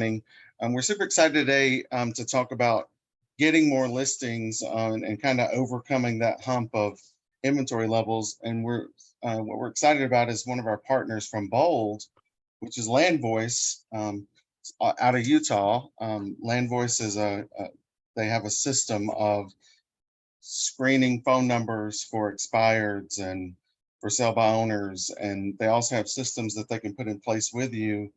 We're super excited today to talk about getting more listings and kind of overcoming that hump of inventory levels. And what we're excited about is one of our partners from Bold, which is Landvoice out of Utah. Landvoice is they have a system of screening phone numbers for expireds and for sell by owners, and they also have systems that they can put in place with you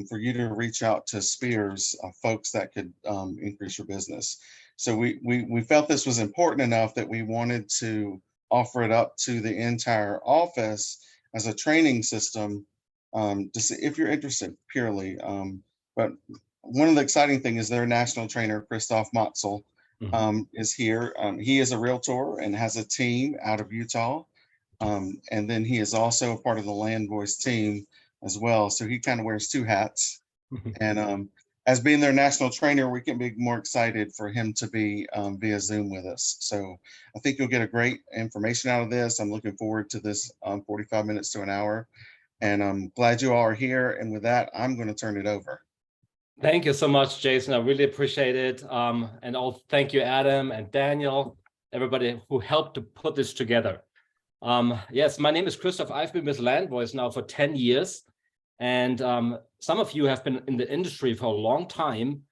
for you to reach out to spheres of folks that could increase your business. So we felt this was important enough that we wanted to offer it up to the entire office as a training system to see if you're interested purely. But one of the exciting things is their national trainer, Christoph Malzl, is here. He is a realtor and has a team out of Utah. And then he is also a part of the Landvoice team as well. So he kind of wears two hats. And as being their national trainer, we can be more excited for him to be via Zoom with us. So I think you'll get a great information out of this. I'm looking forward to this 45 minutes to an hour. And I'm glad you all are here. And with that, I'm going to turn it over. Thank you so much, Jason. I really appreciate it. And all thank you, Adam and Daniel, everybody who helped to put this together. Yes, my name is Christoph. I've been with Landvoice now for 10 years. And some of you have been in the industry for a long time,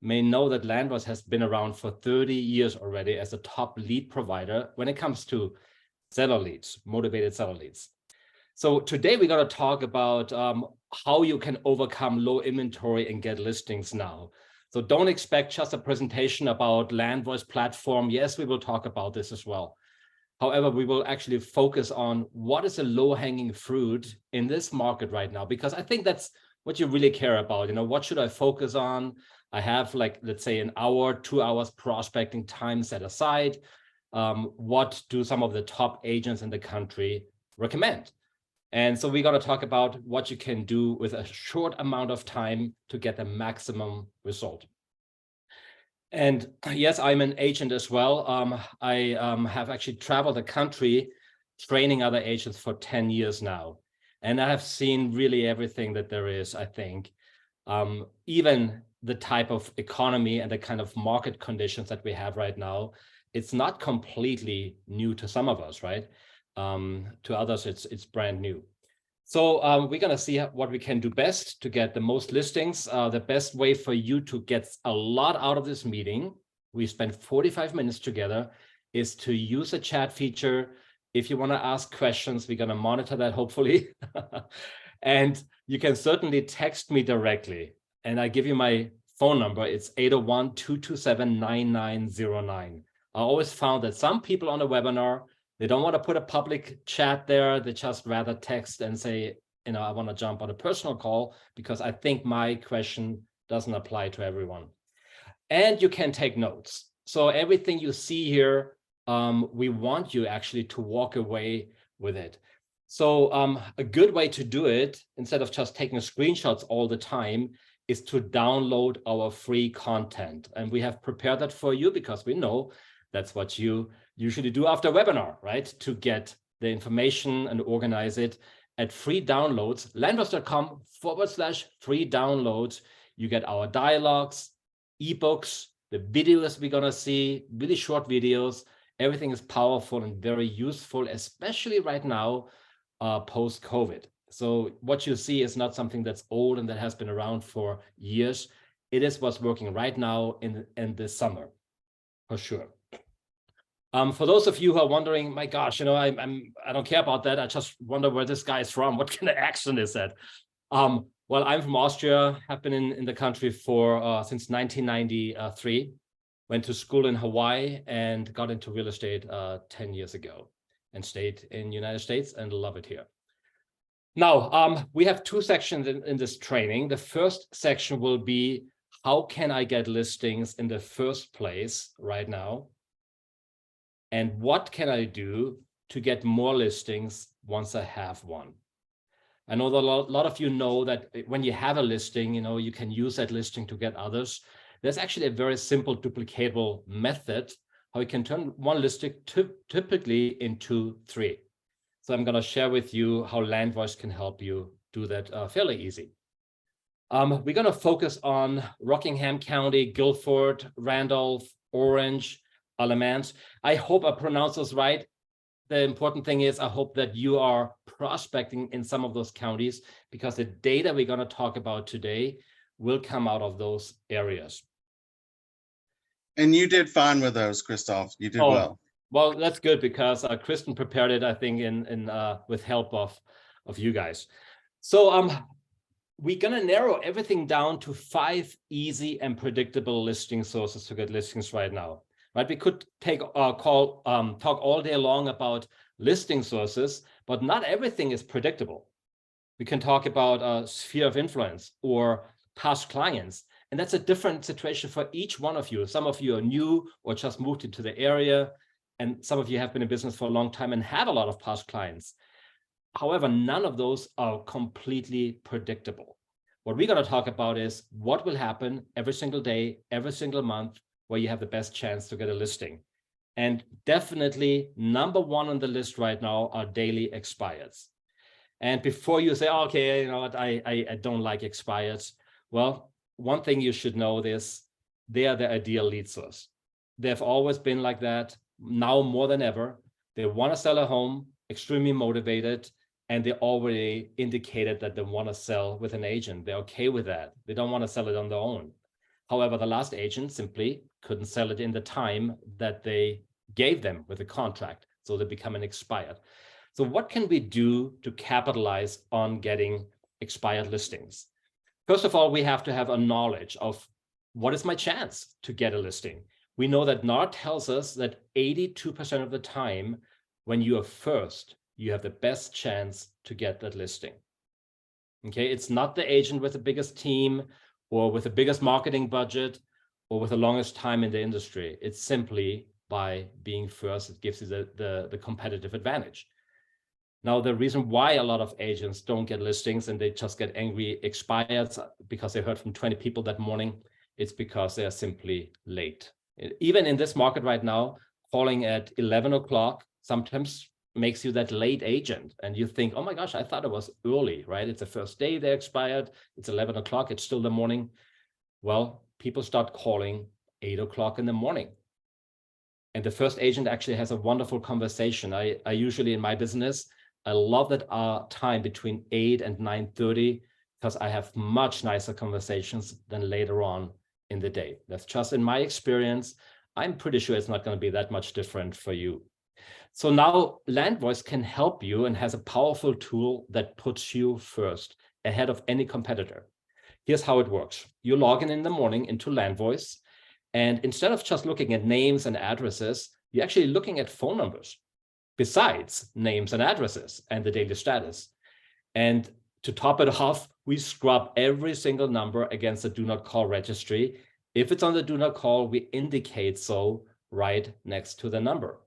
may know that Landvoice has been around for 30 years already as a top lead provider when it comes to seller leads, motivated seller leads. So today we're going to talk about how you can overcome low inventory and get listings now. So don't expect just a presentation about Landvoice platform. Yes, we will talk about this as well. However, we will actually focus on what is a low-hanging fruit in this market right now, because I think that's what you really care about. You know, what should I focus on? I have, like, let's say, an hour, 2 hours prospecting time set aside. What do some of the top agents in the country recommend? And so we're going to talk about what you can do with a short amount of time to get the maximum result. And yes, I'm an agent as well. I have actually traveled the country training other agents for 10 years now. And I have seen really everything that there is, I think. Even the type of economy and the kind of market conditions that we have right now, it's not completely new to some of us, right? To others, it's brand new. So we're going to see what we can do best to get the most listings. The best way for you to get a lot out of this meeting, we spent 45 minutes together, is to use a chat feature. If you want to ask questions, we're going to monitor that, hopefully. And you can certainly text me directly. And I give you my phone number. It's 801-227-9909. I always found that some people on a webinar, they don't want to put a public chat there. They just rather text and say, you know, I want to jump on a personal call because I think my question doesn't apply to everyone. And you can take notes. So everything you see here, we want you actually to walk away with it. So a good way to do it, instead of just taking screenshots all the time, is to download our free content. And we have prepared that for you because we know that's what you usually do after a webinar, right? To get the information and organize it at free downloads, landvoice.com/free downloads. You get our dialogues, ebooks, the videos we're gonna see, really short videos. Everything is powerful and very useful, especially right now, post-COVID. So what you see is not something that's old and that has been around for years. It is what's working right now in this summer, for sure. For those of you who are wondering, my gosh, you know, I don't care about that. I just wonder where this guy is from. What kind of accent is that? Well, I'm from Austria. Have been in the country for since 1993. Went to school in Hawaii and got into real estate 10 years ago, and stayed in the United States and love it here. Now, we have two sections in this training. The first section will be, how can I get listings in the first place right now? And what can I do to get more listings once I have one? I know that a lot of you know that when you have a listing, you know, you can use that listing to get others. There's actually a very simple duplicatable method how you can turn one listing typically into 3. So I'm going to share with you how Landvoice can help you do that fairly easy. We're going to focus on Rockingham County, Guilford, Randolph, Orange, Alamance. I hope I pronounce those right. The important thing is I hope that you are prospecting in some of those counties, because the data we're going to talk about today will come out of those areas. And you did fine with those, Christoph. You did well. Well, that's good, because Kristen prepared it, I think, with help of you guys. So we're going to narrow everything down to 5 easy and predictable listing sources to get listings right now. Right? We could talk all day long about listing sources, but not everything is predictable. We can talk about sphere of influence or past clients, and that's a different situation for each one of you. Some of you are new or just moved into the area, and some of you have been in business for a long time and have a lot of past clients. However, none of those are completely predictable. What we're going to talk about is what will happen every single day, every single month, where you have the best chance to get a listing. And definitely number 1 on the list right now are daily expireds. And before you say, oh, okay, you know what, I don't like expireds. Well, one thing you should know is they are the ideal lead source. They've always been like that. Now more than ever, they want to sell a home, extremely motivated, and they already indicated that they want to sell with an agent. They're okay with that. They don't want to sell it on their own. However, the last agent simply couldn't sell it in the time that they gave them with the contract, so they become an expired. So what can we do to capitalize on getting expired listings? First of all, we have to have a knowledge of what is my chance to get a listing. We know that NAR tells us that 82% of the time, when you are first, you have the best chance to get that listing. Okay, it's not the agent with the biggest team or with the biggest marketing budget or with the longest time in the industry. It's simply by being first, it gives you the competitive advantage. Now, the reason why a lot of agents don't get listings and they just get angry expired because they heard from 20 people that morning, it's because they are simply late. Even in this market right now, calling at 11 o'clock sometimes makes you that late agent. And you think, oh my gosh, I thought it was early, right? It's the first day they expired. It's 11 o'clock. It's still the morning. Well, people start calling 8 o'clock in the morning. And the first agent actually has a wonderful conversation. I usually in my business, I love that time between 8 and 9:30, because I have much nicer conversations than later on in the day. That's just in my experience. I'm pretty sure it's not going to be that much different for you. So now Landvoice can help you and has a powerful tool that puts you first, ahead of any competitor. Here's how it works. You log in the morning into Landvoice, and instead of just looking at names and addresses, you're actually looking at phone numbers, besides names and addresses and the daily status. And to top it off, we scrub every single number against the do not call registry. If it's on the do not call, we indicate so right next to the number.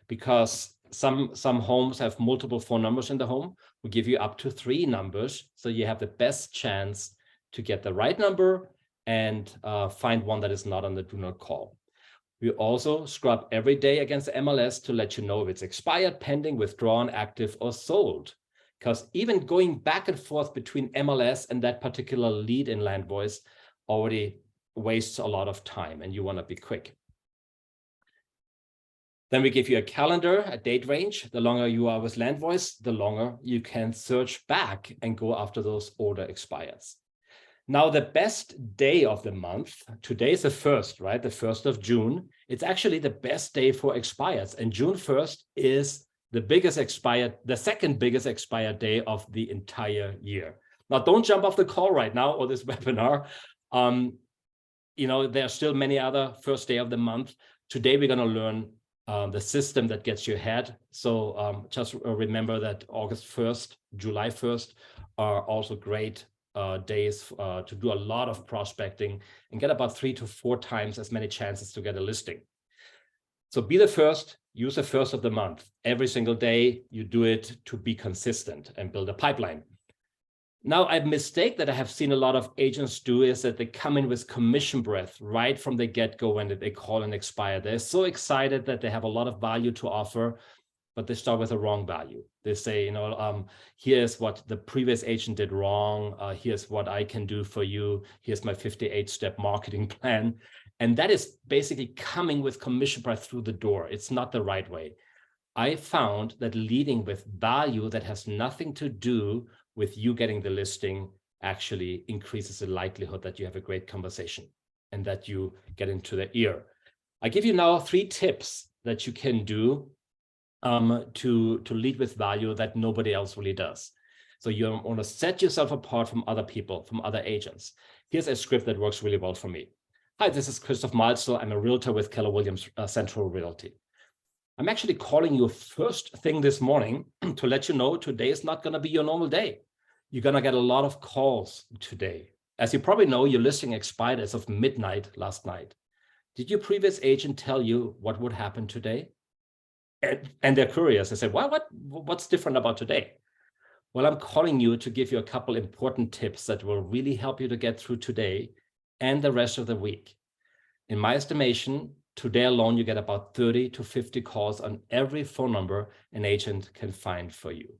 Because some homes have multiple phone numbers in the home, we give you up to 3 numbers, so you have the best chance to get the right number and find one that is not on the do not call. We also scrub every day against the MLS to let you know if it's expired, pending, withdrawn, active, or sold. Because even going back and forth between MLS and that particular lead in Landvoice already wastes a lot of time, and you want to be quick. Then we give you a calendar, a date range. The longer you are with Landvoice, the longer you can search back and go after those older expireds. Now, the best day of the month, today is the 1st, right? The 1st of June. It's actually the best day for expireds. And June 1st is the biggest expired, the second biggest expired day of the entire year. Now, don't jump off the call right now or this webinar. You know, there are still many other first day of the month. Today, we're going to learn the system that gets you ahead. So just remember that August 1st, July 1st are also great days to do a lot of prospecting and get about 3 to 4 times as many chances to get a listing. So be the first, use the 1st of the month. Every single day you do it to be consistent and build a pipeline. Now, a mistake that I have seen a lot of agents do is that they come in with commission breath right from the get-go when they call an expire. They're so excited that they have a lot of value to offer, but they start with a wrong value. They say, here's what the previous agent did wrong. Here's what I can do for you. Here's my 58-step marketing plan. And that is basically coming with commission price through the door. It's not the right way. I found that leading with value that has nothing to do with you getting the listing actually increases the likelihood that you have a great conversation and that you get into their ear. I give you now 3 tips that you can do to lead with value that nobody else really does. So you want to set yourself apart from other people, from other agents. Here's a script that works really well for me. Hi, this is Christoph Malzl. I'm a realtor with Keller Williams Central Realty. I'm actually calling you first thing this morning to let you know today is not going to be your normal day. You're going to get a lot of calls today. As you probably know, your listing expired as of midnight last night. Did your previous agent tell you what would happen today? And they're curious. They say, what's different about today? Well, I'm calling you to give you a couple important tips that will really help you to get through today and the rest of the week. In my estimation, today alone, you get about 30 to 50 calls on every phone number an agent can find for you.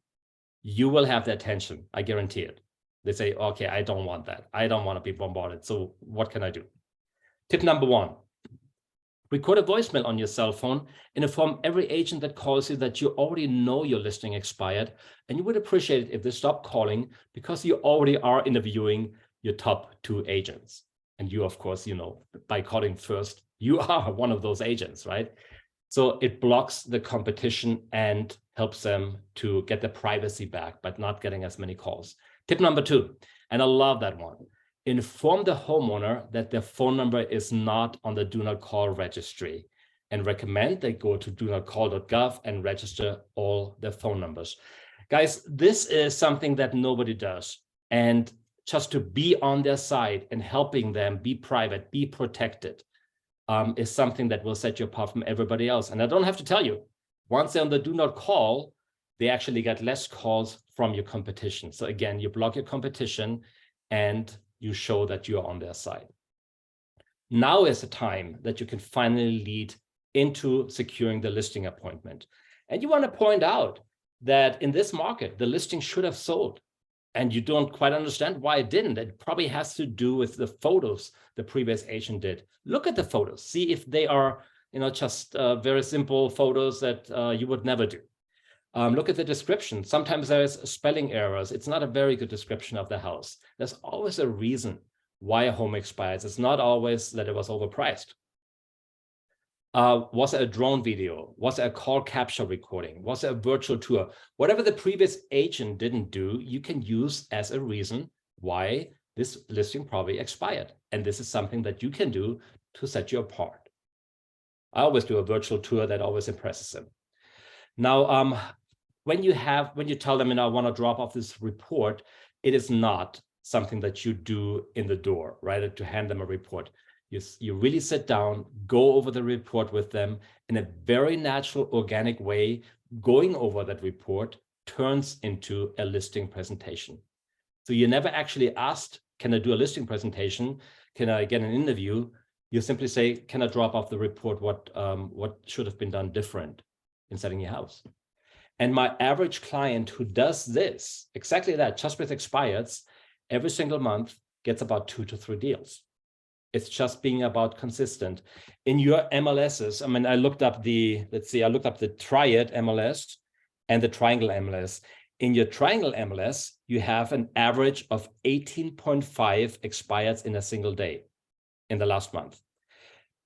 You will have their attention, I guarantee it. They say, okay, I don't want that. I don't want to be bombarded. So what can I do? Tip number 1. Record a voicemail on your cell phone and inform every agent that calls you that you already know your listing expired, and you would appreciate it if they stop calling because you already are interviewing your top 2 agents. And you, of course, by calling first, you are one of those agents, right? So it blocks the competition and helps them to get their privacy back, but not getting as many calls. Tip number 2, and I love that one. Inform the homeowner that their phone number is not on the do not call registry, and recommend they go to donotcall.gov and register all their phone numbers. Guys, this is something that nobody does. And just to be on their side and helping them be private, be protected, is something that will set you apart from everybody else. And I don't have to tell you, once they're on the do not call, they actually get less calls from your competition. So again, you block your competition and you show that you're on their side. Now is the time that you can finally lead into securing the listing appointment. And you want to point out that in this market, the listing should have sold. And you don't quite understand why it didn't. It probably has to do with the photos the previous agent did. Look at the photos. See if they are just very simple photos that you would never do. Look at the description. Sometimes there's spelling errors. It's not a very good description of the house. There's always a reason why a home expires. It's not always that it was overpriced. Was it a drone video? Was it a call capture recording? Was it a virtual tour? Whatever the previous agent didn't do, you can use as a reason why this listing probably expired. And this is something that you can do to set you apart. I always do a virtual tour. That always impresses them. Now, when you tell them, I want to drop off this report, it is not something that you do in the door, right? To hand them a report. You really sit down, go over the report with them in a very natural, organic way. Going over that report turns into a listing presentation. So you never actually asked, can I do a listing presentation? Can I get an interview? You simply say, can I drop off the report? What should have been done different in selling your house? And my average client who does this, exactly that, just with expireds, every single month gets about 2 to 3 deals. It's just being about consistent. In your MLSs, I looked up the Triad MLS and the Triangle MLS. In your Triangle MLS, you have an average of 18.5 expireds in a single day in the last month.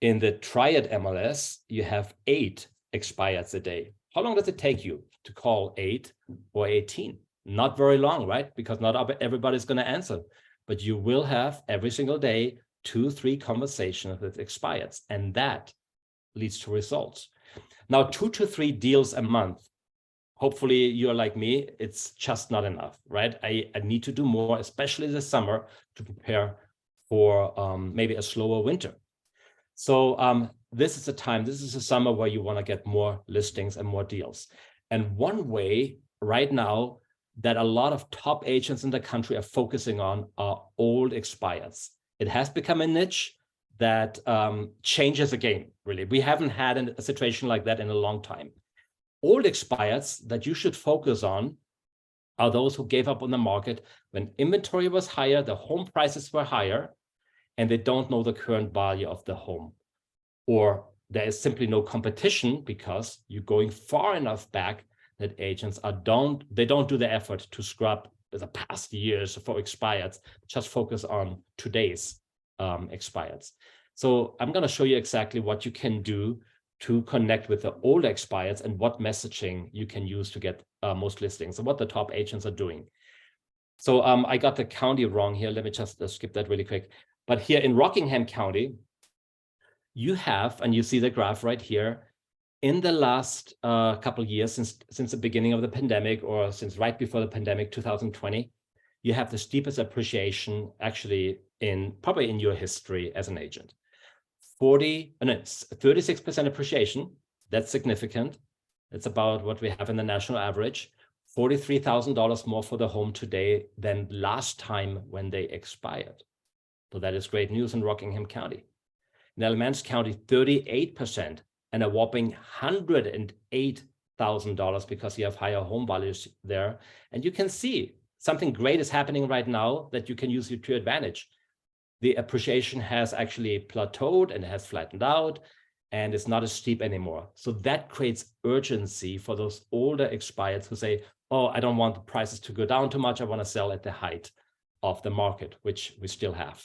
In the Triad MLS, you have 8 expireds a day. How long does it take you to call 8 or 18? Not very long, right? Because not everybody's going to answer, but you will have every single day 2-3 conversations with expireds, and that leads to results. Now, 2 to 3 deals a month. Hopefully you're like me, it's just not enough, right? I need to do more, especially this summer, to prepare for maybe a slower winter. So this is the time, this is the summer where you want to get more listings and more deals. And one way right now that a lot of top agents in the country are focusing on are old expireds. It has become a niche that changes the game, really. We haven't had a situation like that in a long time. old expireds that you should focus on are those who gave up on the market when inventory was higher, the home prices were higher, and they don't know the current value of the home. Or there is simply no competition because you're going far enough back that agents don't do the effort to scrub the past years for expireds, just focus on today's expireds. So I'm going to show you exactly what you can do to connect with the older expireds and what messaging you can use to get most listings and what the top agents are doing. So I got the county wrong here. Let me just skip that really quick. But here in Rockingham County, you have, and you see the graph right here, in the last couple of years, since the beginning of the pandemic, or since right before the pandemic, 2020, you have the steepest appreciation actually probably in your history as an agent. 36% appreciation. That's significant. It's about what we have in the national average. $43,000 more for the home today than last time when they expired. So that is great news in Rockingham County. In Alamance County, 38%, and a whopping $108,000 because you have higher home values there. And you can see something great is happening right now that you can use to your advantage. The appreciation has actually plateaued and has flattened out, and it's not as steep anymore. So that creates urgency for those older expireds who say, oh, I don't want the prices to go down too much. I want to sell at the height of the market, which we still have.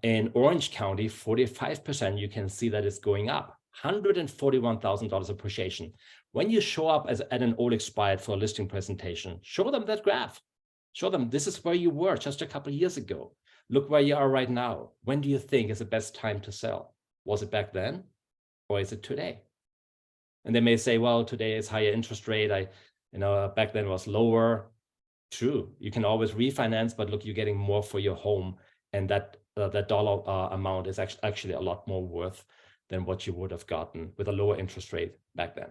In Orange County, 45%, you can see that it's going up, $141,000 appreciation. When you show up at an old expired for a listing presentation, show them that graph. Show them this is where you were just a couple of years ago. Look where you are right now. When do you think is the best time to sell? Was it back then or is it today? And they may say, well, today is higher interest rate. Back then was lower. True, you can always refinance, but look, you're getting more for your home, and that dollar amount is actually a lot more worth than what you would have gotten with a lower interest rate back then.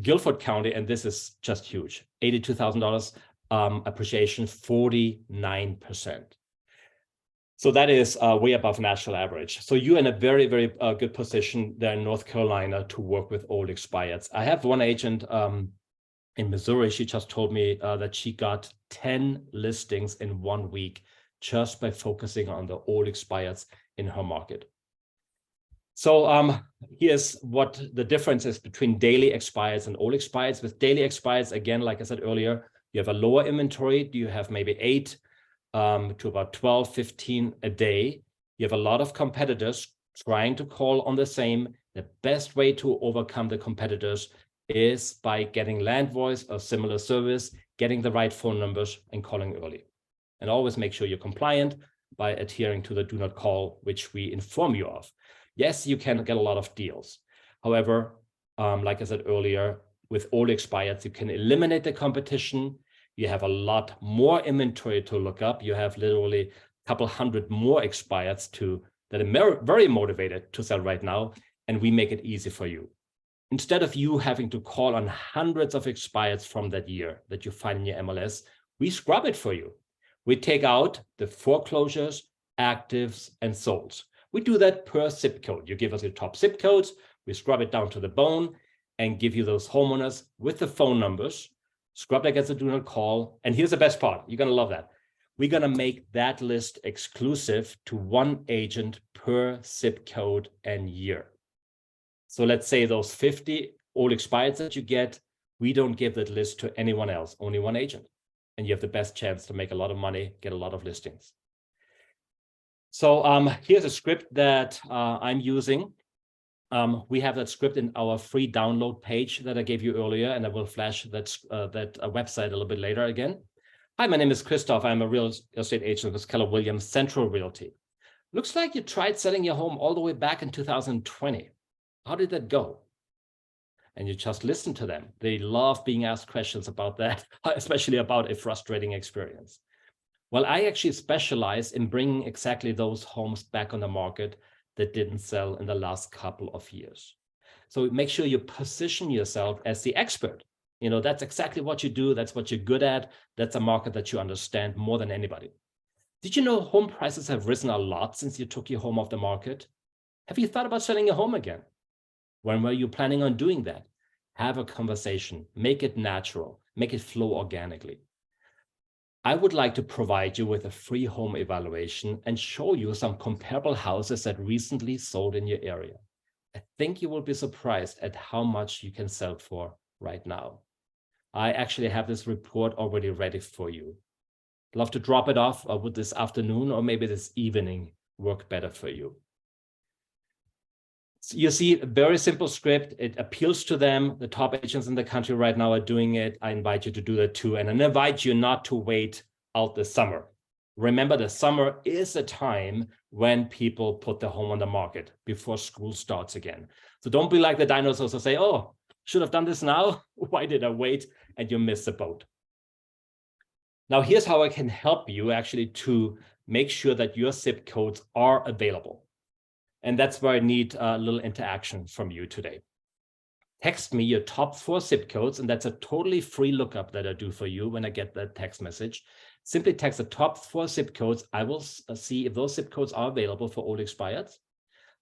Guilford County, and this is just huge, $82,000 appreciation, 49%. So that is way above national average. So you're in a very, very good position there in North Carolina to work with old expireds. I have one agent in Missouri. She just told me that she got 10 listings in 1 week just by focusing on the old expireds in her market. So here's what the difference is between daily expireds and old expireds. With daily expireds, again, like I said earlier, you have a lower inventory. You have maybe 8 to about 12, 15 a day. You have a lot of competitors trying to call on the same. The best way to overcome the competitors is by getting Landvoice or similar service, getting the right phone numbers and calling early. And always make sure you're compliant by adhering to the do not call, which we inform you of. Yes, you can get a lot of deals. However, like I said earlier, with old expireds, you can eliminate the competition. You have a lot more inventory to look up. You have literally a couple hundred more expireds that are very motivated to sell right now, and we make it easy for you. Instead of you having to call on hundreds of expireds from that year that you find in your MLS, we scrub it for you. We take out the foreclosures, actives, and solds. We do that per zip code. You give us your top zip codes, we scrub it down to the bone and give you those homeowners with the phone numbers, scrub that gets a do not call. And here's the best part. You're going to love that. We're going to make that list exclusive to one agent per zip code and year. So let's say those 50 old expireds that you get, we don't give that list to anyone else, only one agent. And you have the best chance to make a lot of money, get a lot of listings. So here's a script that I'm using. We have that script in our free download page that I gave you earlier, and I will flash that website a little bit later again. Hi, my name is Christoph. I'm a real estate agent with Keller Williams Central Realty. Looks like you tried selling your home all the way back in 2020. How did that go? And you just listen to them. They love being asked questions about that, especially about a frustrating experience. Well, I actually specialize in bringing exactly those homes back on the market that didn't sell in the last couple of years. So make sure you position yourself as the expert. You know, that's exactly what you do. That's what you're good at. That's a market that you understand more than anybody. Did you know home prices have risen a lot since you took your home off the market? Have you thought about selling your home again? When were you planning on doing that? have a conversation, make it natural, make it flow organically. I would like to provide you with a free home evaluation and show you some comparable houses that recently sold in your area. I think you will be surprised at how much you can sell for right now. I actually have this report already ready for you. Love to drop it off, or would this afternoon or maybe this evening work better for you? So you see, a very simple script. It appeals to them. The top agents in the country right now are doing it. I invite you to do that too. And I invite you not to wait out the summer. Remember, the summer is a time when people put their home on the market before school starts again. So don't be like the dinosaurs who say, oh, should have done this now. Why did I wait? And you miss the boat. Now, here's how I can help you actually to make sure that your zip codes are available. And that's where I need a little interaction from you today. Text me your top 4 zip codes, and that's a totally free lookup that I do for you when I get that text message. Simply text the top 4 zip codes. I will see if those zip codes are available for old expireds.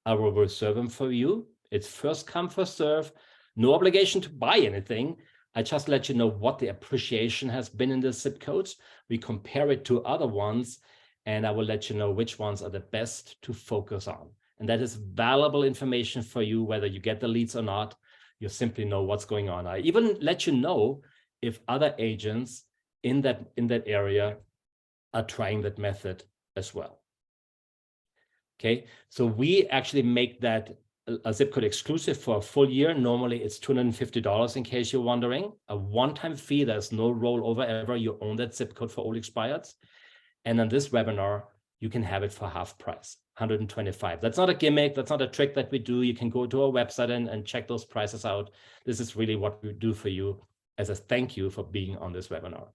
I will reserve them for you. It's first come, first serve. No obligation to buy anything. I just let you know what the appreciation has been in the zip codes. We compare it to other ones, and I will let you know which ones are the best to focus on. And that is valuable information for you, whether you get the leads or not. You simply know what's going on. I even let you know if other agents in that area are trying that method as well. Okay, so we actually make that a zip code exclusive for a full year. Normally it's $250 in case you're wondering. A one-time fee, there's no rollover ever. You own that zip code for old expireds. And on this webinar, you can have it for half price, $125. That's not a gimmick. That's not a trick that we do. You can go to our website and check those prices out. This is really what we do for you as a thank you for being on this webinar.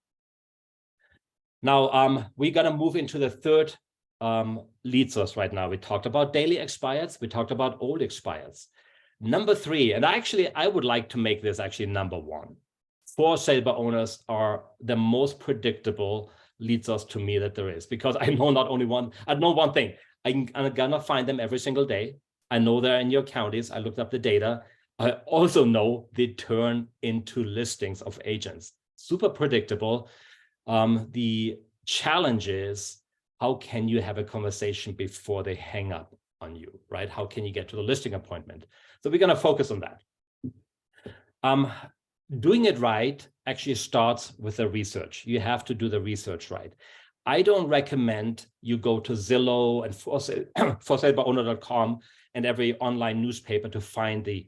Now, we're going to move into the third lead source right now. We talked about daily expireds. We talked about old expireds. Number 3, and I would like to make this actually number 1. For sale by owners are the most predictable lead source to me that there is, because I know not only one, I know one thing. I'm gonna find them every single day. I know they're in your counties. I looked up the data. I also know they turn into listings of agents. Super predictable. The challenge is, how can you have a conversation before they hang up on you, right? How can you get to the listing appointment? So we're gonna focus on that. Doing it right actually starts with the research. You have to do the research right. I don't recommend you go to Zillow and forsalebyowner.com and every online newspaper to find the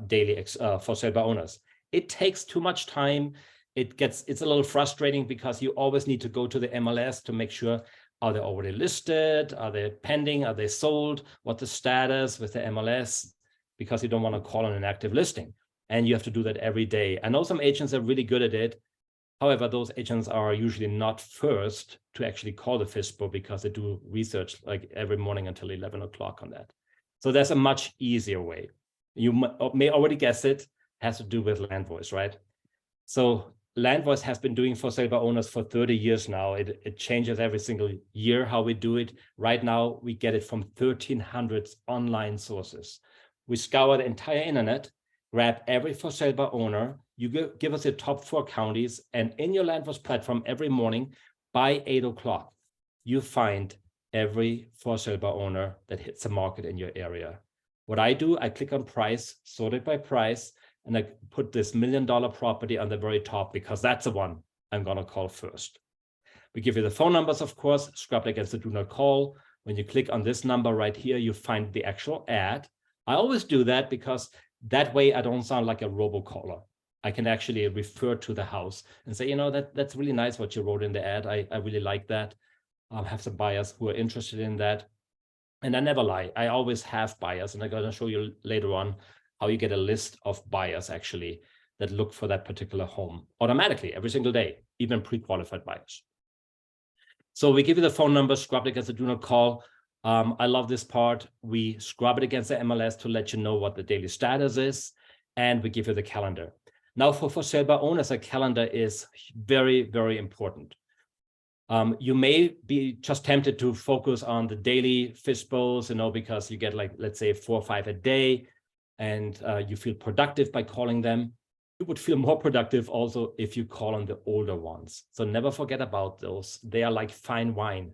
daily for sale by owners. It takes too much time. It's a little frustrating because you always need to go to the MLS to make sure, are they already listed? Are they pending? Are they sold? What's the status with the MLS? Because you don't want to call on an active listing. And you have to do that every day. I know some agents are really good at it. However, those agents are usually not first to actually call the FISBO because they do research like every morning until 11 o'clock on that. So there's a much easier way. You may already guess it, has to do with Landvoice, right? So Landvoice has been doing for sale by owners for 30 years now. It changes every single year how we do it. Right now, we get it from 1,300 online sources. We scour the entire internet, grab every for sale by owner, you give us your top 4 counties, and in your Landvoice platform every morning by 8 o'clock, you find every for sale by owner that hits the market in your area. What I do, I click on price, sort it by price, and I put this $1 million property on the very top because that's the one I'm gonna call first. We give you the phone numbers, of course, scrubbed against the do not call. When you click on this number right here, you find the actual ad. I always do that because that way I don't sound like a robocaller. I can actually refer to the house and say, you know, that's really nice what you wrote in the ad. I really like that. I have some buyers who are interested in that. And I never lie. I always have buyers, and I'm going to show you later on how you get a list of buyers actually that look for that particular home automatically every single day, even pre-qualified buyers. So we give you the phone number, scrub it against the do not call. I love this part. We scrub it against the MLS to let you know what the daily status is, and we give you the calendar. Now for sale by owners, a calendar is very, very important. You may be just tempted to focus on the daily FISBOs, because you get like, let's say 4 or 5 a day. and you feel productive by calling them. You would feel more productive also if you call on the older ones. So never forget about those. They are like fine wine.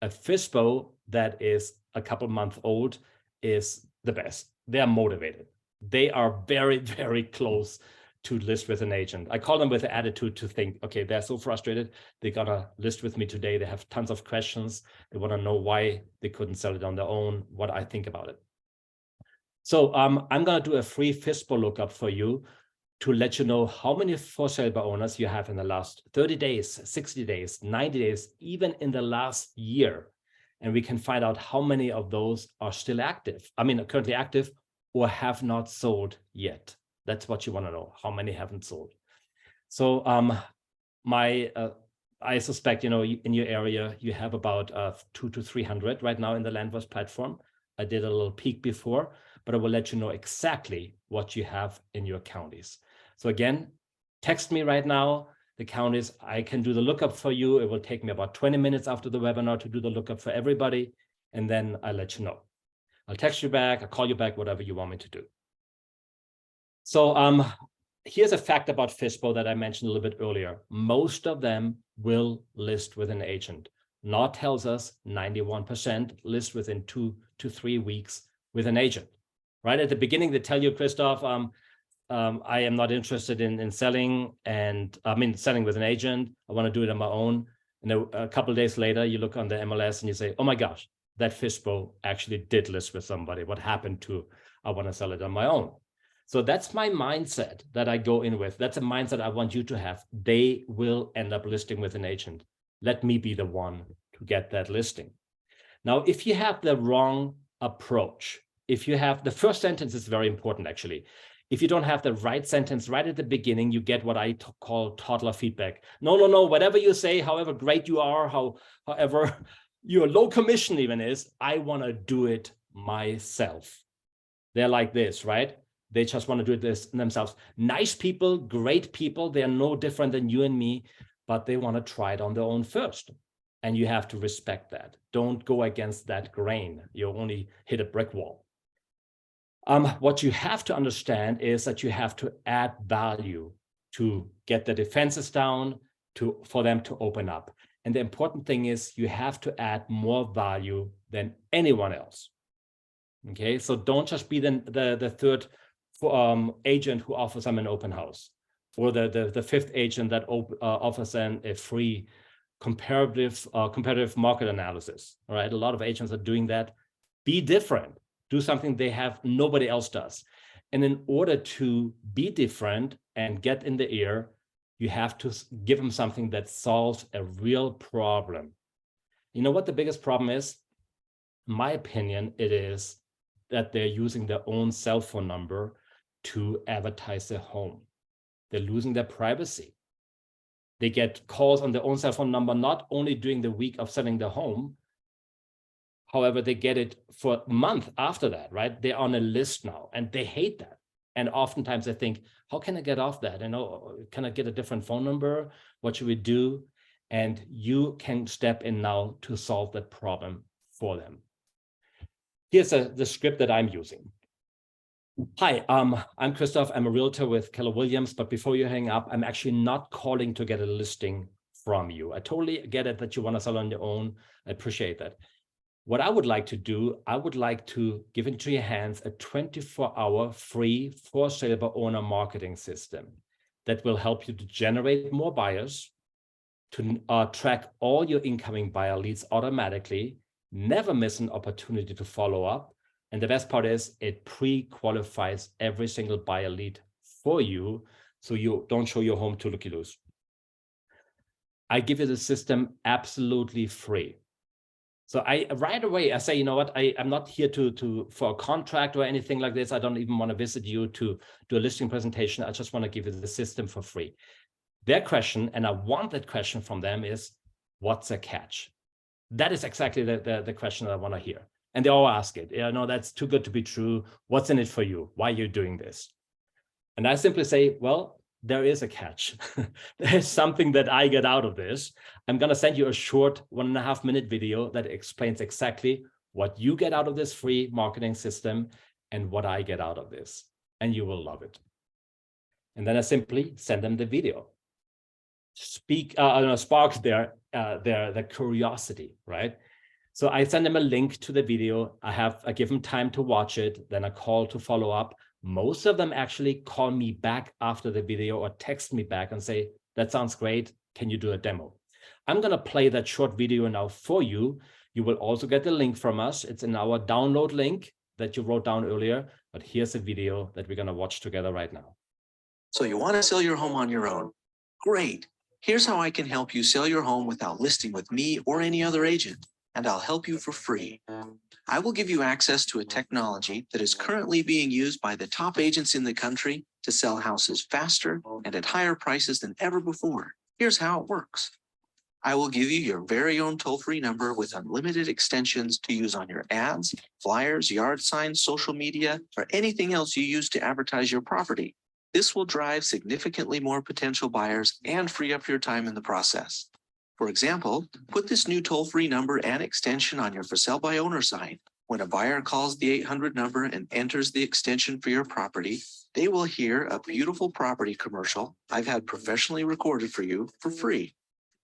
A FISBO that is a couple months old is the best. They are motivated. They are very, very close to list with an agent. I call them with the attitude to think, okay, they're so frustrated. They got to list with me today. They have tons of questions. They want to know why they couldn't sell it on their own, what I think about it. So I'm going to do a free FISBO lookup for you to let you know how many for sale by owners you have in the last 30 days, 60 days, 90 days, even in the last year. And we can find out how many of those are still active. I mean, currently active or have not sold yet. That's what you want to know, how many haven't sold. So I suspect, in your area, you have about 200 to 300 right now in the Landvoice platform. I did a little peek before, but I will let you know exactly what you have in your counties. So again, text me right now, the counties. I can do the lookup for you. It will take me about 20 minutes after the webinar to do the lookup for everybody. And then I'll let you know. I'll text you back, I'll call you back, whatever you want me to do. So here's a fact about FISBO that I mentioned a little bit earlier. Most of them will list with an agent. NOD tells us 91% list within 2 to 3 weeks with an agent. Right at the beginning, they tell you, Christoph, I am not interested in selling, and selling with an agent. I want to do it on my own. And a couple of days later, you look on the MLS and you say, oh my gosh, that FISBO actually did list with somebody. What happened to, I want to sell it on my own. So that's my mindset that I go in with. That's a mindset I want you to have. They will end up listing with an agent. Let me be the one to get that listing. Now, if you have the wrong approach, if you have, the first sentence is very important, actually. If you don't have the right sentence right at the beginning, you get what I call toddler feedback. No, whatever you say, however great you are, however your low commission even is, I want to do it myself. They're like this, right? They just want to do this themselves. Nice people, great people, they're no different than you and me, but they want to try it on their own first. And you have to respect that. Don't go against that grain. You only hit a brick wall. What you have to understand is that you have to add value to get the defenses down, for them to open up. And the important thing is you have to add more value than anyone else. Okay, so don't just be the third agent who offers them an open house, or the fifth agent that offers them a free comparative market analysis. All right, a lot of agents are doing that. Be different. Do something nobody else does. And in order to be different and get in the ear, you have to give them something that solves a real problem. You know what the biggest problem is? In my opinion, it is that they're using their own cell phone number to advertise their home. They're losing their privacy. They get calls on their own cell phone number, not only during the week of selling their home. However, they get it for a month after that, right? They're on a list now and they hate that. And oftentimes they think, how can I get off that? Can I get a different phone number? What should we do? And you can step in now to solve that problem for them. Here's the script that I'm using. Hi, I'm Christoph. I'm a realtor with Keller Williams, but before you hang up, I'm actually not calling to get a listing from you. I totally get it that you want to sell on your own. I appreciate that. What I would like to do, I would like to give into your hands a 24-hour free for sale by owner marketing system that will help you to generate more buyers, to track all your incoming buyer leads automatically, never miss an opportunity to follow up. And the best part is it pre-qualifies every single buyer lead for you, so you don't show your home to looky-loos. I give you the system absolutely free. So right away, I say, you know what, I'm not here for a contract or anything like this. I don't even want to visit you to do a listing presentation. I just want to give you the system for free. Their question, and I want that question from them, is, what's a catch? That is exactly the question that I want to hear. And they all ask it. No, that's too good to be true. What's in it for you? Why are you doing this? And I simply say, well, there is a catch. There's something that I get out of this. I'm going to send you a short 1.5-minute video that explains exactly what you get out of this free marketing system and what I get out of this, and you will love it. And then I simply send them the video. Spark their curiosity, right? So I send them a link to the video. I give them time to watch it, then a call to follow up. Most of them actually call me back after the video or text me back and say, that sounds great. Can you do a demo? I'm going to play that short video now for you. You will also get the link from us. It's in our download link that you wrote down earlier, but here's a video that we're going to watch together right now. So you want to sell your home on your own? Great. Here's how I can help you sell your home without listing with me or any other agent, and I'll help you for free. I will give you access to a technology that is currently being used by the top agents in the country to sell houses faster and at higher prices than ever before. Here's how it works. I will give you your very own toll-free number with unlimited extensions to use on your ads, flyers, yard signs, social media, or anything else you use to advertise your property. This will drive significantly more potential buyers and free up your time in the process. For example, put this new toll-free number and extension on your for sale by owner sign. When a buyer calls the 800 number and enters the extension for your property, they will hear a beautiful property commercial I've had professionally recorded for you for free.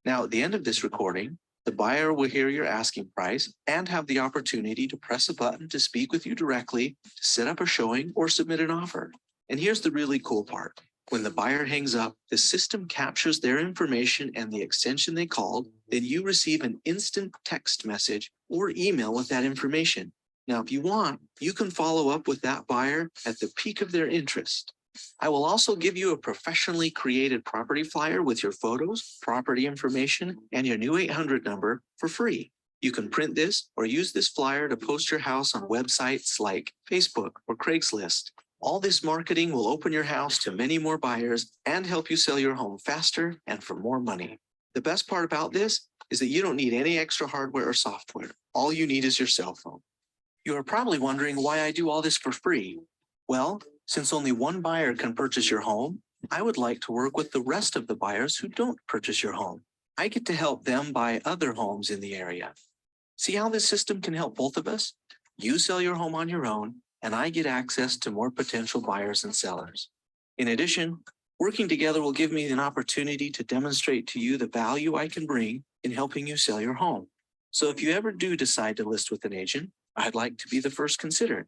Now, at the end of this recording, the buyer will hear your asking price and have the opportunity to press a button to speak with you directly, to set up a showing, or submit an offer. And here's the really cool part. When the buyer hangs up, the system captures their information and the extension they called, then you receive an instant text message or email with that information. Now, if you want, you can follow up with that buyer at the peak of their interest. I will also give you a professionally created property flyer with your photos, property information, and your new 800 number for free. You can print this or use this flyer to post your house on websites like Facebook or Craigslist. All this marketing will open your house to many more buyers and help you sell your home faster and for more money. The best part about this is that you don't need any extra hardware or software. All you need is your cell phone. You are probably wondering why I do all this for free. Well, since only one buyer can purchase your home, I would like to work with the rest of the buyers who don't purchase your home. I get to help them buy other homes in the area. See how this system can help both of us? You sell your home on your own, and I get access to more potential buyers and sellers. In addition, working together will give me an opportunity to demonstrate to you the value I can bring in helping you sell your home. So if you ever do decide to list with an agent, I'd like to be the first considered.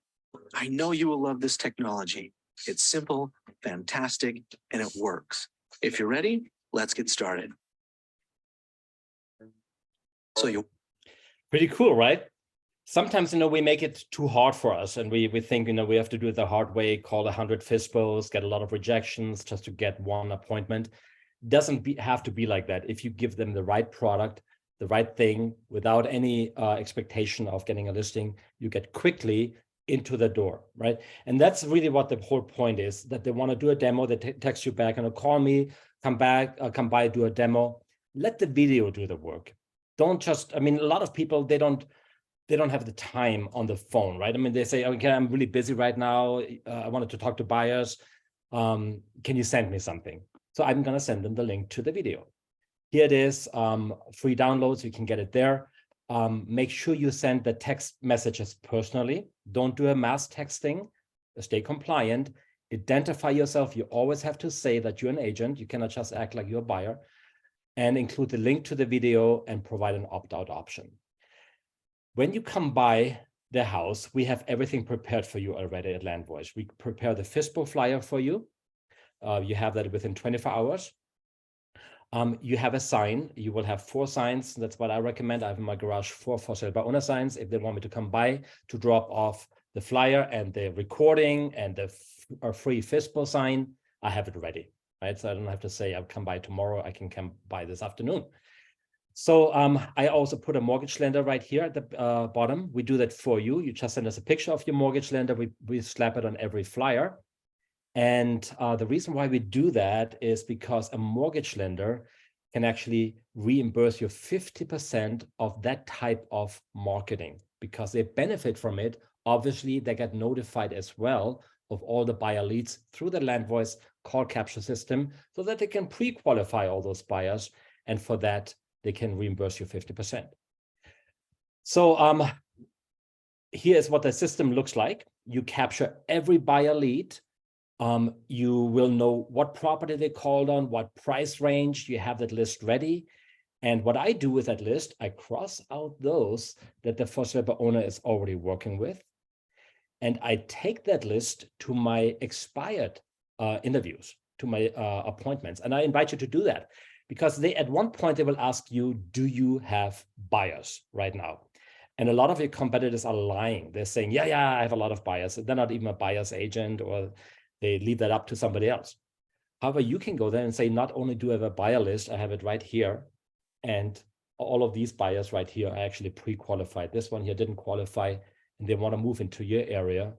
I know you will love this technology. It's simple, fantastic, and it works. If you're ready, let's get started. Pretty cool, right? Sometimes, we make it too hard for us and we think, we have to do it the hard way, call 100 FISBOs, get a lot of rejections just to get one appointment. Doesn't have to be like that. If you give them the right product, the right thing, without any expectation of getting a listing, you get quickly into the door, right? And that's really what the whole point is, that they want to do a demo, they text you back and call me, come by, do a demo. Let the video do the work. Don't just, a lot of people, they don't have the time on the phone, right? They say, okay, I'm really busy right now. I wanted to talk to buyers. Can you send me something? So I'm going to send them the link to the video. Here it is, free downloads. You can get it there. Make sure you send the text messages personally. Don't do a mass texting. Stay compliant. Identify yourself. You always have to say that you're an agent. You cannot just act like you're a buyer. And include the link to the video and provide an opt-out option. When you come by the house, we have everything prepared for you already at Landvoice. We prepare the FISBO flyer for you. You have that within 24 hours. You have a sign. You will have 4 signs. That's what I recommend. I have in my garage 4 for sale by owner signs. If they want me to come by to drop off the flyer and the recording and the free FISBO sign, I have it ready, right? So I don't have to say I'll come by tomorrow. I can come by this afternoon. So I also put a mortgage lender right here at the bottom. We do that for you. You just send us a picture of your mortgage lender. We slap it on every flyer. And the reason why we do that is because a mortgage lender can actually reimburse you 50% of that type of marketing because they benefit from it. Obviously, they get notified as well of all the buyer leads through the Landvoice call capture system so that they can pre-qualify all those buyers. And for that, they can reimburse you 50%. So here's what the system looks like. You capture every buyer lead. You will know what property they called on, what price range. You have that list ready. And what I do with that list, I cross out those that the for sale by owner is already working with. And I take that list to my expired interviews, to my appointments. And I invite you to do that because they, at one point, they will ask you, do you have buyers right now? And a lot of your competitors are lying. They're saying, yeah, I have a lot of buyers. They're not even a buyer's agent, or they leave that up to somebody else. However, you can go there and say, not only do I have a buyer list, I have it right here. And all of these buyers right here are actually pre-qualified. This one here didn't qualify, and they want to move into your area,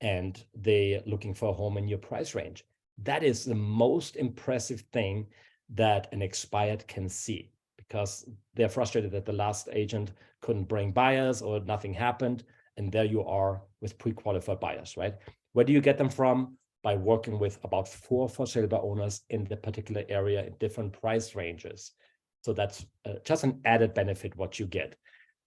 and they're looking for a home in your price range. That is the most impressive thing that an expired can see, because they're frustrated that the last agent couldn't bring buyers or nothing happened. And there you are with pre-qualified buyers, right? Where do you get them from? By working with about 4 for sale by owners in the particular area in different price ranges. So that's just an added benefit what you get.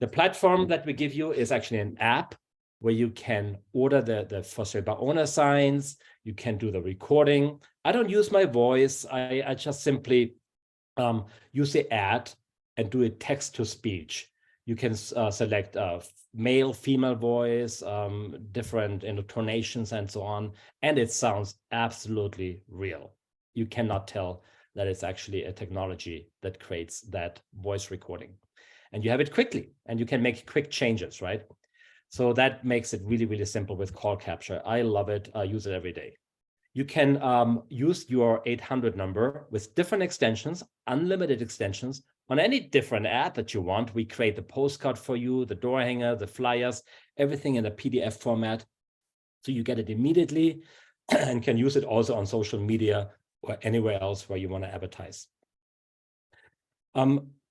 The platform that we give you is actually an app where you can order the for sale by owner signs. You can do the recording. I don't use my voice. I just simply use the ad and do it text to speech. You can select male, female voice, different intonations and so on. And it sounds absolutely real. You cannot tell that it's actually a technology that creates that voice recording. And you have it quickly, and you can make quick changes, right? So that makes it really, really simple with call capture. I love it. I use it every day. You can use your 800 number with different extensions, unlimited extensions, on any different ad that you want. We create the postcard for you, the door hanger, the flyers, everything in a PDF format. So you get it immediately and can use it also on social media or anywhere else where you want to advertise.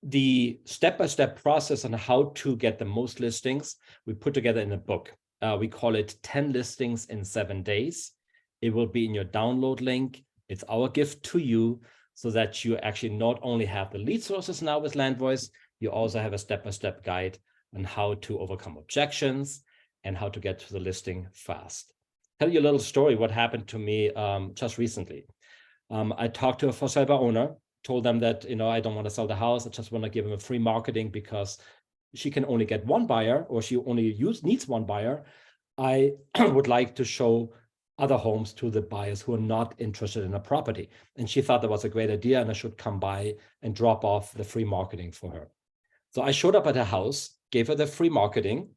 The step-by-step process on how to get the most listings, we put together in a book. We call it 10 listings in 7 days. It will be in your download link. It's our gift to you so that you actually not only have the lead sources now with Landvoice, you also have a step-by-step guide on how to overcome objections and how to get to the listing fast. Tell you a little story what happened to me just recently. I talked to a for sale by owner, told them that, I don't want to sell the house. I just want to give them a free marketing because she can only get one buyer, or she only needs one buyer. I would like to show other homes to the buyers who are not interested in a property. And she thought that was a great idea, and I should come by and drop off the free marketing for her. So I showed up at her house, gave her the free marketing,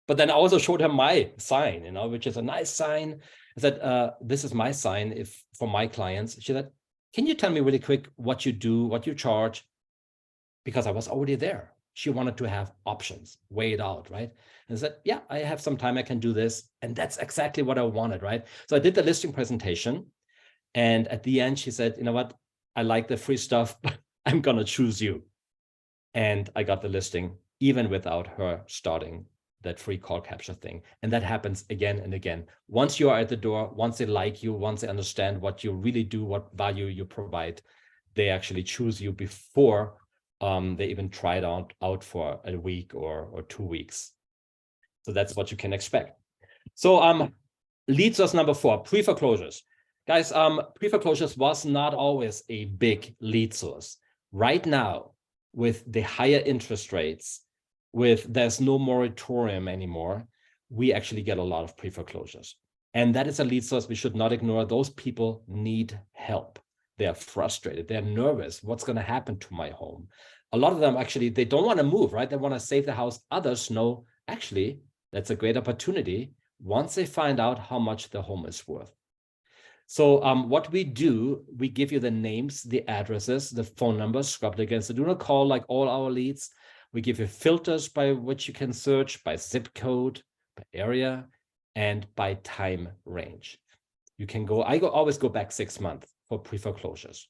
but then I also showed her my sign, which is a nice sign. I said, this is my sign for my clients. She said, can you tell me really quick what you do, what you charge? Because I was already there. She wanted to have options, weigh it out, right? And I said, yeah, I have some time, I can do this. And that's exactly what I wanted, right? So I did the listing presentation. And at the end, she said, you know what? I like the free stuff, but I'm going to choose you. And I got the listing even without her starting that free call capture thing. And that happens again and again. Once you are at the door, once they like you, once they understand what you really do, what value you provide, they actually choose you before they even try it out for a week or 2 weeks. So that's what you can expect. So lead source number 4, pre-foreclosures. Guys, pre-foreclosures was not always a big lead source. Right now, with the higher interest rates, there's no moratorium anymore, we actually get a lot of pre-foreclosures. And that is a lead source we should not ignore. Those people need help. They are frustrated. They're nervous. What's going to happen to my home? A lot of them actually, they don't want to move, right? They want to save the house. Others know, actually, that's a great opportunity once they find out how much the home is worth. So what we do, we give you the names, the addresses, the phone numbers, scrubbed against the do not call like all our leads. We give you filters by which you can search by zip code, by area, and by time range. You can go, always go back 6 months for pre-foreclosures.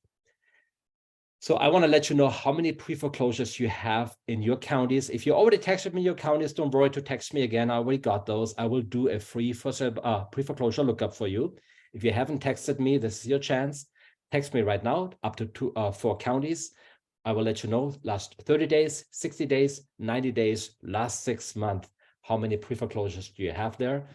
So I want to let you know how many pre-foreclosures you have in your counties. If you already texted me your counties, don't worry to text me again. I already got those. I will do a free pre-foreclosure lookup for you. If you haven't texted me, this is your chance. Text me right now, up to 4 counties. I will let you know last 30 days, 60 days, 90 days, last 6 months, how many pre-foreclosures do you have there?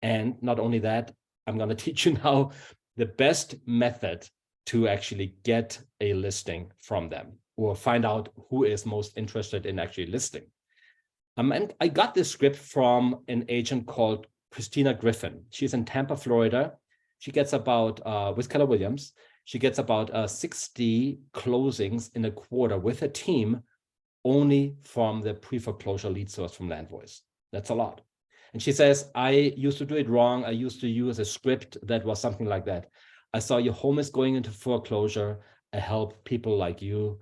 And not only that, I'm going to teach you now the best method to actually get a listing from them or find out who is most interested in actually listing. And I got this script from an agent called Christina Griffin. She's in Tampa, Florida. She gets about, with Keller Williams, she gets about 60 closings in a quarter with a team only from the pre-foreclosure lead source from Landvoice. That's a lot. And she says, I used to do it wrong. I used to use a script that was something like that. I saw your home is going into foreclosure. I help people like you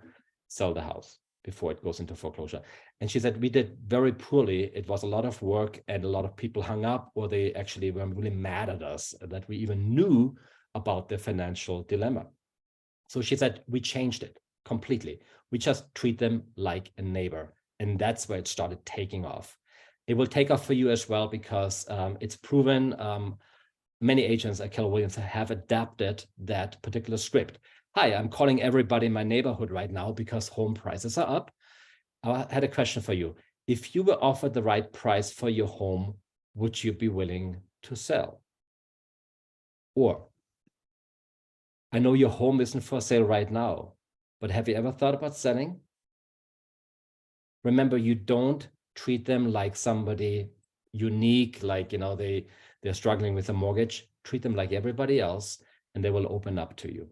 sell the house before it goes into foreclosure. And she said, we did very poorly. It was a lot of work and a lot of people hung up, or they actually were really mad at us that we even knew about the financial dilemma. So she said, we changed it completely. We just treat them like a neighbor. And that's where it started taking off. It will take off for you as well, because it's proven many agents at Keller Williams have adapted that particular script. Hi, I'm calling everybody in my neighborhood right now because home prices are up. I had a question for you. If you were offered the right price for your home, would you be willing to sell? Or, I know your home isn't for sale right now, but have you ever thought about selling? Remember, you don't treat them like somebody unique, like, you know, they're struggling with a mortgage. Treat them like everybody else, and they will open up to you.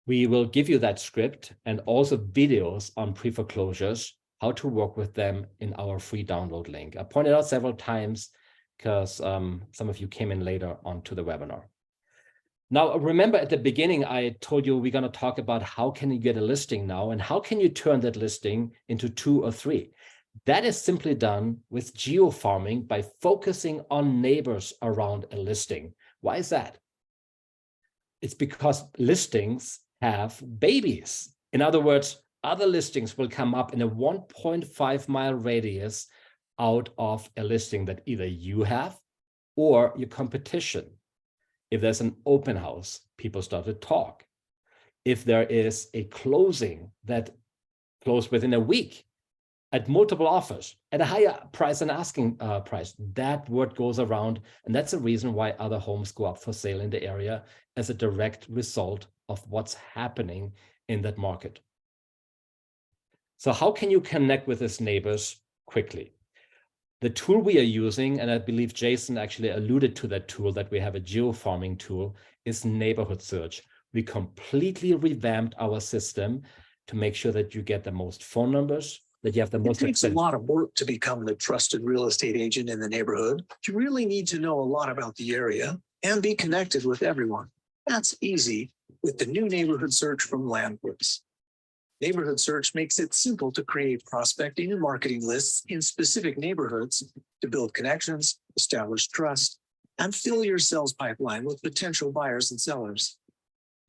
We will give you that script and also videos on pre-foreclosures, how to work with them in our free download link. I pointed out several times because some of you came in later onto the webinar. Now, remember at the beginning, I told you we're going to talk about how can you get a listing now and how can you turn that listing into 2 or 3. That is simply done with geofarming by focusing on neighbors around a listing. Why is that? It's because listings have babies. In other words, other listings will come up in a 1.5-mile radius out of a listing that either you have or your competition. If there's an open house, people start to talk. If there is a closing that closed within a week at multiple offers at a higher price than asking price, that word goes around. And that's the reason why other homes go up for sale in the area as a direct result of what's happening in that market. So how can you connect with these neighbors quickly? The tool we are using, and I believe Jason actually alluded to that tool, that we have a geofarming tool, is neighborhood search. We completely revamped our system to make sure that you get the most phone numbers, that you have the most. It takes a lot of work to become the trusted real estate agent in the neighborhood. You really need to know a lot about the area and be connected with everyone. That's easy with the new neighborhood search from Landvoice. Neighborhood search makes it simple to create prospecting and marketing lists in specific neighborhoods to build connections, establish trust, and fill your sales pipeline with potential buyers and sellers.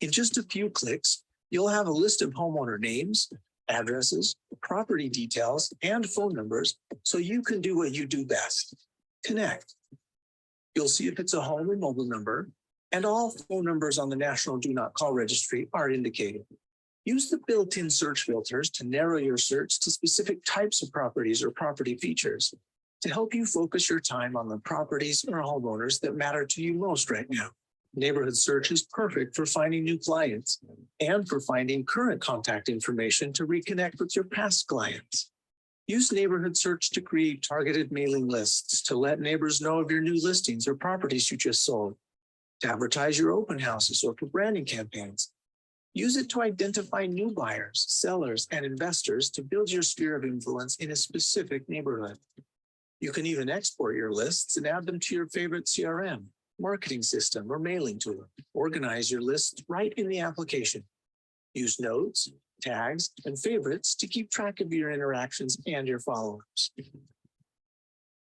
In just a few clicks, you'll have a list of homeowner names, addresses, property details, and phone numbers so you can do what you do best: connect. You'll see if it's a home or mobile number, and all phone numbers on the National Do Not Call Registry are indicated. Use the built-in search filters to narrow your search to specific types of properties or property features to help you focus your time on the properties or homeowners that matter to you most right now. Neighborhood search is perfect for finding new clients and for finding current contact information to reconnect with your past clients. Use neighborhood search to create targeted mailing lists to let neighbors know of your new listings or properties you just sold, to advertise your open houses or for branding campaigns. Use it to identify new buyers, sellers, and investors to build your sphere of influence in a specific neighborhood. You can even export your lists and add them to your favorite CRM, marketing system, or mailing tool. Organize your lists right in the application. Use notes, tags, and favorites to keep track of your interactions and your followers.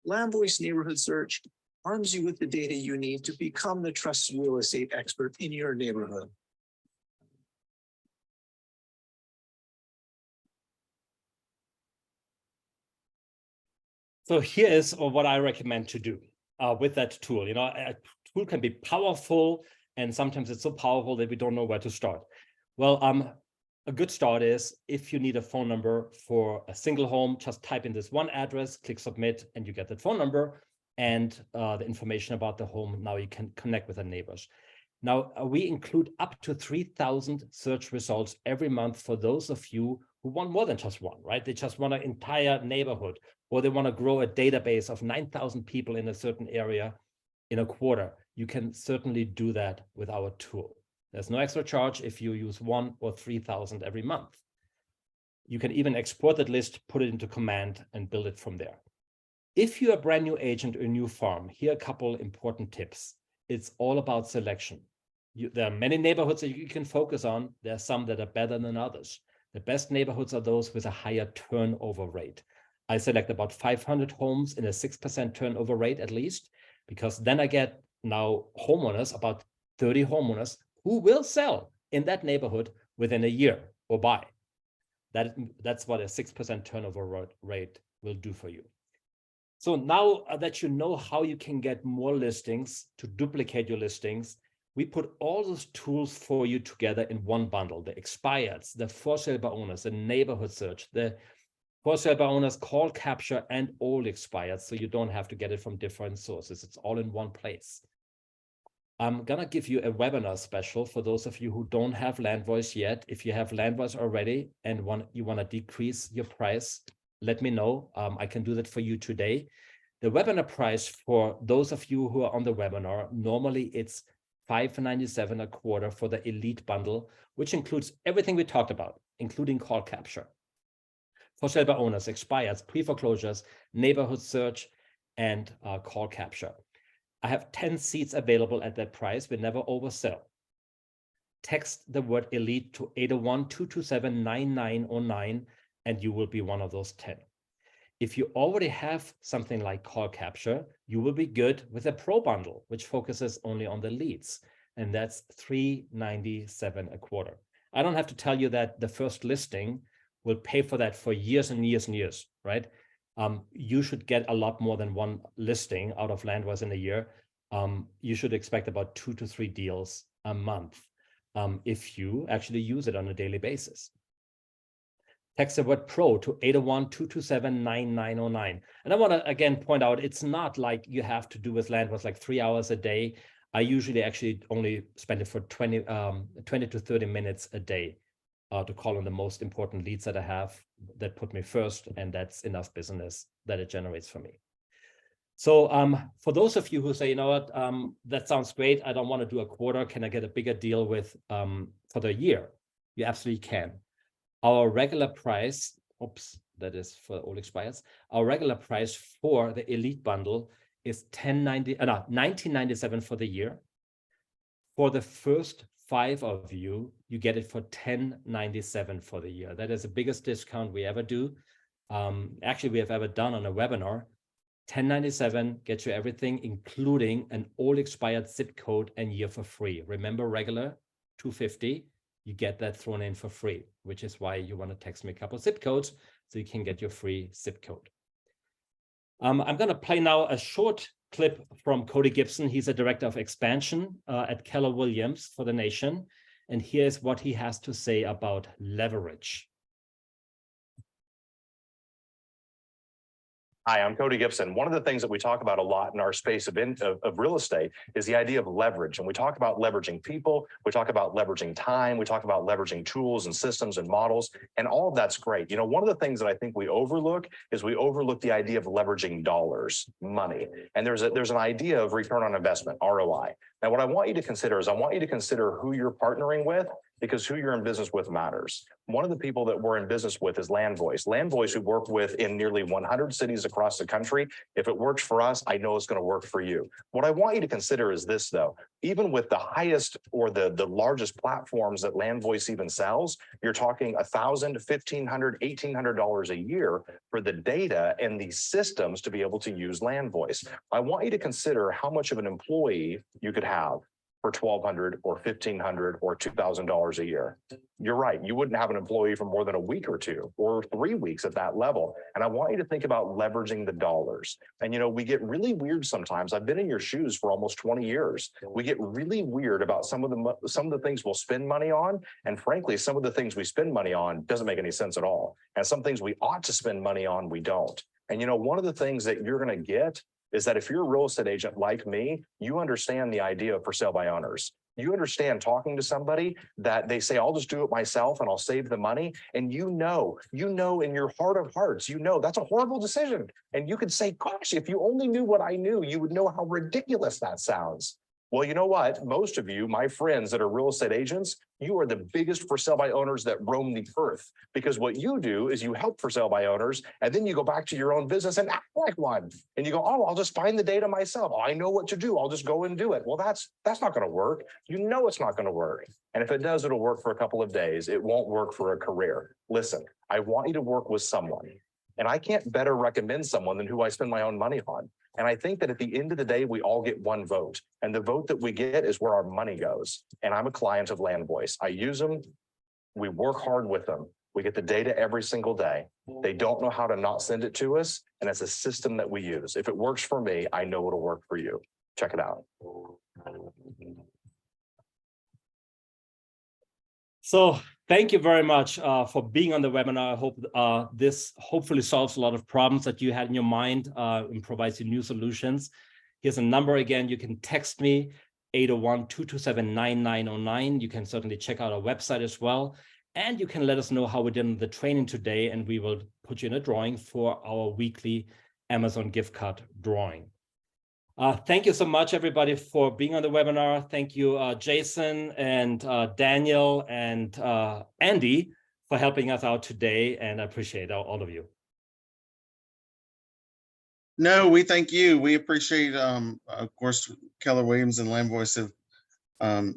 Landvoice Neighborhood Search arms you with the data you need to become the trusted real estate expert in your neighborhood. So here is what I recommend to do with that tool. You know, a tool can be powerful, and sometimes it's so powerful that we don't know where to start. Well, a good start is if you need a phone number for a single home, just type in this one address, click submit, and you get that phone number and the information about the home. Now you can connect with the neighbors. Now we include up to 3,000 search results every month for those of you who want more than just one, right? They just want an entire neighborhood, or they want to grow a database of 9,000 people in a certain area in a quarter. You can certainly do that with our tool. There's no extra charge if you use 1 or 3,000 every month. You can even export that list, put it into command, and build it from there. If you're a brand new agent or new farm, here are a couple important tips. It's all about selection. There are many neighborhoods that you can focus on. There are some that are better than others. The best neighborhoods are those with a higher turnover rate. I select about 500 homes in a 6% turnover rate at least, because then I get now homeowners, about 30 homeowners, who will sell in that neighborhood within a year or buy. That's what a 6% turnover rate will do for you. So now that you know how you can get more listings to duplicate your listings, we put all those tools for you together in one bundle: the expireds, the for sale by owners, the neighborhood search, the for sale by owners call capture, and all expired, so you don't have to get it from different sources. It's all in one place. I'm gonna give you a webinar special for those of you who don't have Landvoice yet. If you have Landvoice already and you want to decrease your price, let me know. I can do that for you today. The webinar price for those of you who are on the webinar, normally it's $597 a quarter for the elite bundle, which includes everything we talked about, including call capture, for sale by owners, expireds, pre-foreclosures, neighborhood search, and call capture. I have 10 seats available at that price. We never oversell. Text the word elite to 801-227-9909, and you will be one of those 10. If you already have something like call capture, you will be good with a pro bundle, which focuses only on the leads, and that's $397 a quarter. I don't have to tell you that the first listing will pay for that for years and years and years, right? You should get a lot more than one listing out of Landvoice in a year. You should expect about 2 to 3 deals a month if you actually use it on a daily basis. Text the word pro to 801-227-9909. And I want to again point out, it's not like you have to do with Landvoice like 3 hours a day. I usually actually only spend it for 20 to 30 minutes a day to call on the most important leads that I have that put me first, and that's enough business that it generates for me. So for those of you who say, you know what, that sounds great, I don't want to do a quarter, can I get a bigger deal with for the year? You absolutely can. Our regular price, that is for all expires, our regular price for the elite bundle is $19.97 for the year. For the first 5 of you, you get it for $10.97 for the year. That is the biggest discount we ever do. Actually, we have ever done on a webinar. $10.97 gets you everything, including an all expired zip code and year for free. Remember, regular $250, you get that thrown in for free, which is why you want to text me a couple of zip codes so you can get your free zip code. I'm going to play now a short clip from Cody Gibson. He's a director of expansion at Keller Williams for the nation. And here's what he has to say about leverage. Hi, I'm Cody Gibson. One of the things that we talk about a lot in our space of real estate is the idea of leverage. And we talk about leveraging people, we talk about leveraging time, we talk about leveraging tools and systems and models, and all of that's great. You know, one of the things that I think we overlook is we overlook the idea of leveraging dollars, money. And there's an idea of return on investment, ROI. Now, what I want you to consider is I want you to consider who you're partnering with, because who you're in business with matters. One of the people that we're in business with is Landvoice. Landvoice we work with in nearly 100 cities across the country. If it works for us, I know it's going to work for you. What I want you to consider is this, though. Even with the highest or the largest platforms that Landvoice even sells, you're talking $1,000, $1,500, $1,800 a year for the data and the systems to be able to use Landvoice. I want you to consider how much of an employee you could have. for $1,200 or $1,500 or $2,000 a year. You're right. You wouldn't have an employee for more than a week or two or 3 weeks at that level. And I want you to think about leveraging the dollars. And, we get really weird sometimes. I've been in your shoes for almost 20 years. We get really weird about some of the things we'll spend money on. And frankly, some of the things we spend money on doesn't make any sense at all. And some things we ought to spend money on, we don't. And, one of the things that you're going to get is that if you're a real estate agent like me, you understand the idea of for sale by owners. You understand talking to somebody that they say, I'll just do it myself and I'll save the money. And you know in your heart of hearts, that's a horrible decision. And you could say, gosh, if you only knew what I knew, you would know how ridiculous that sounds. Well, you know what? Most of you, my friends that are real estate agents, you are the biggest for sale by owners that roam the earth, because what you do is you help for sale by owners, and then you go back to your own business and act like one. And you go, oh, I'll just find the data myself. Oh, I know what to do. I'll just go and do it. Well, that's not going to work. It's not going to work. And if it does, it'll work for a couple of days. It won't work for a career. Listen, I want you to work with someone, and I can't better recommend someone than who I spend my own money on. And I think that at the end of the day, we all get one vote. And the vote that we get is where our money goes. And I'm a client of Landvoice. I use them. We work hard with them. We get the data every single day. They don't know how to not send it to us. And it's a system that we use. If it works for me, I know it'll work for you. Check it out. So thank you very much for being on the webinar. I hope this hopefully solves a lot of problems that you had in your mind and provides you new solutions. Here's a number again. You can text me 801-227-9909. You can certainly check out our website as well. And you can let us know how we did in the training today, and we will put you in a drawing for our weekly Amazon gift card drawing. Thank you so much, everybody, for being on the webinar. Thank you, Jason and Daniel and Andy for helping us out today, and I appreciate all of you. No, we thank you. We appreciate, of course, Keller Williams and Landvoice have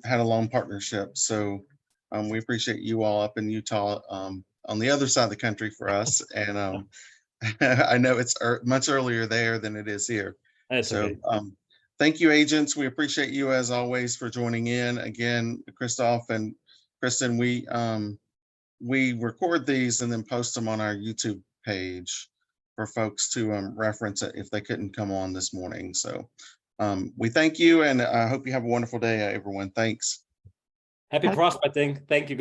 had a long partnership. So we appreciate you all up in Utah on the other side of the country for us. And I know it's much earlier there than it is here. That's so okay. Thank you, agents. We appreciate you as always for joining in. Again, Christoph and Kristen, we record these and then post them on our YouTube page for folks to reference it if they couldn't come on this morning. So we thank you, and I hope you have a wonderful day, everyone. Thanks. Happy prospecting. Thank you.